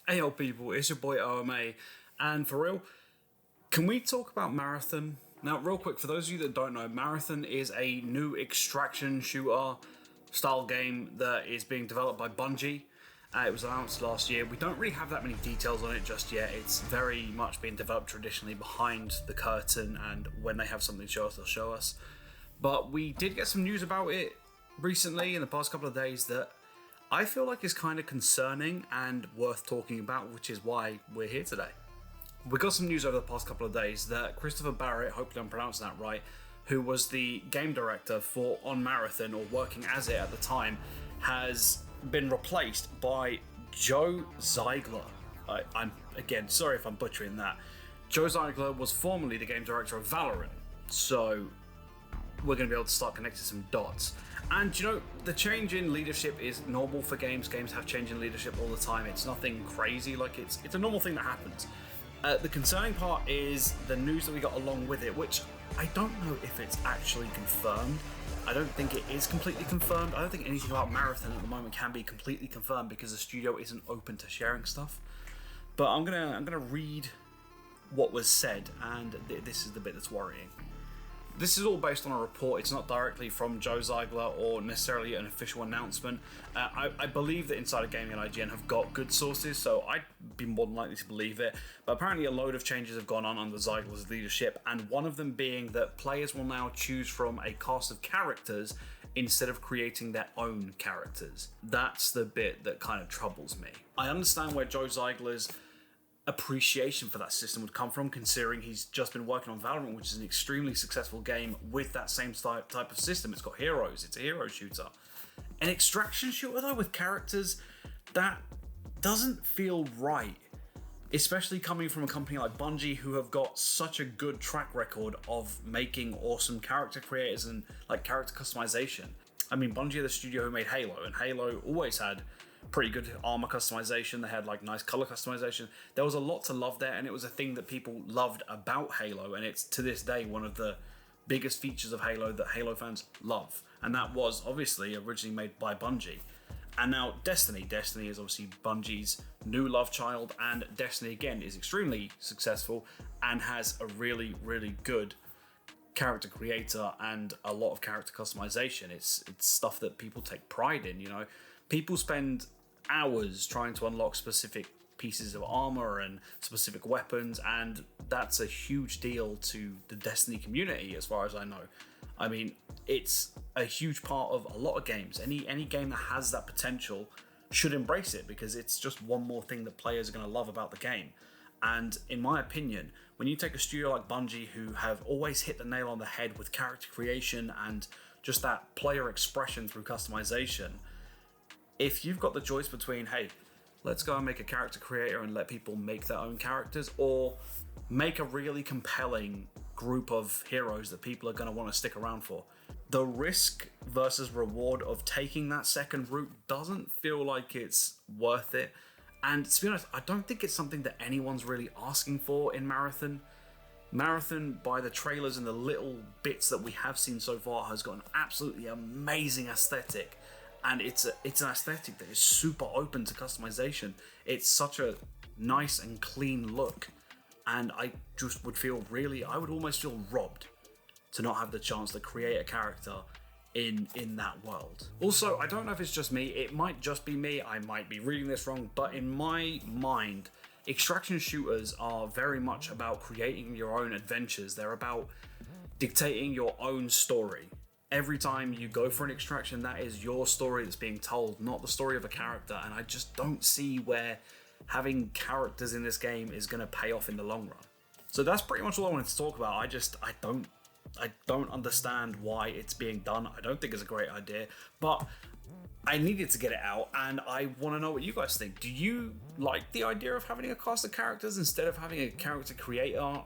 Hey yo people, it's your boy OMA, and for real, can we talk about Marathon? Now real quick, for those of you that don't know, Marathon is a new extraction shooter style game that is being developed by Bungie. It was announced last year. We don't really have that many details on it just yet. It's very much been developed traditionally behind the curtain, and when they have something to show us, they'll show us. But we did get some news about it recently in the past couple of days that I feel like is kind of concerning and worth talking about, which is why we're here today. We got some news over the past couple of days that Christopher Barrett, hopefully I'm pronouncing that right, who was the game director for On Marathon, or working as it at the time, has been replaced by Joe Ziegler. I'm again, sorry if I'm butchering that. Joe Ziegler was formerly the game director of Valorant, so we're going to be able to start connecting some dots. And you know, the change in leadership is normal for games. Games have change in leadership all the time. It's nothing crazy, like it's a normal thing that happens. The concerning part is the news that we got along with it, which I don't know if it's actually confirmed. I don't think it is completely confirmed. I don't think anything about Marathon at the moment can be completely confirmed because the studio isn't open to sharing stuff. But I'm gonna read what was said, and this is the bit that's worrying. This is all based on a report. It's not directly from Joe Ziegler or necessarily an official announcement. I believe that Insider Gaming and IGN have got good sources, so I'd be more than likely to believe it. But apparently a load of changes have gone on under Ziegler's leadership, and one of them being that players will now choose from a cast of characters instead of creating their own characters. That's the bit that kind of troubles me. I understand where Joe Ziegler's appreciation for that system would come from, considering he's just been working on Valorant, which is an extremely successful game with that same type of system. It's got heroes, it's a hero shooter. An extraction shooter though with characters, that doesn't feel right, especially coming from a company like Bungie, who have got such a good track record of making awesome character creators and like character customization. I mean, Bungie are the studio who made Halo, and Halo always had pretty good armor customization. They had like nice color customization. There was a lot to love there, and it was a thing that people loved about Halo, and it's to this day one of the biggest features of Halo that Halo fans love. And that was obviously originally made by Bungie. And now Destiny is obviously Bungie's new love child, and Destiny again is extremely successful and has a really, really good character creator and a lot of character customization. It's stuff that people take pride in, you know. People spend hours trying to unlock specific pieces of armor and specific weapons, and that's a huge deal to the Destiny community as far as I know. I mean, it's a huge part of a lot of games. Any game that has that potential should embrace it, because it's just one more thing that players are going to love about the game. And in my opinion, when you take a studio like Bungie, who have always hit the nail on the head with character creation and just that player expression through customization, if you've got the choice between, hey, let's go and make a character creator and let people make their own characters, or make a really compelling group of heroes that people are going to want to stick around for, the risk versus reward of taking that second route doesn't feel like it's worth it. And to be honest, I don't think it's something that anyone's really asking for in Marathon. Marathon, by the trailers and the little bits that we have seen so far, has got an absolutely amazing aesthetic. And it's an aesthetic that is super open to customization. It's such a nice and clean look. And I just would feel I would almost feel robbed to not have the chance to create a character in that world. Also, I don't know if it's just me, it might just be me, I might be reading this wrong, but in my mind, extraction shooters are very much about creating your own adventures. They're about dictating your own story. Every time you go for an extraction, that is your story that's being told, not the story of a character. And I just don't see where having characters in this game is going to pay off in the long run. So that's pretty much all I wanted to talk about. I don't understand why it's being done. I don't think it's a great idea, but I needed to get it out, and I want to know what you guys think. Do you like the idea of having a cast of characters instead of having a character creator?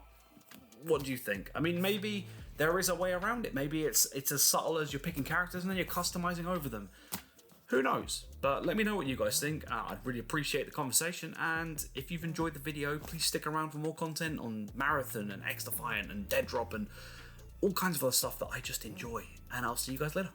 What do you think? I mean, maybe there is a way around it. Maybe it's as subtle as you're picking characters and then you're customizing over them. Who knows? But let me know what you guys think. I'd really appreciate the conversation. And if you've enjoyed the video, please stick around for more content on Marathon and X Defiant and Dead Drop and all kinds of other stuff that I just enjoy. And I'll see you guys later.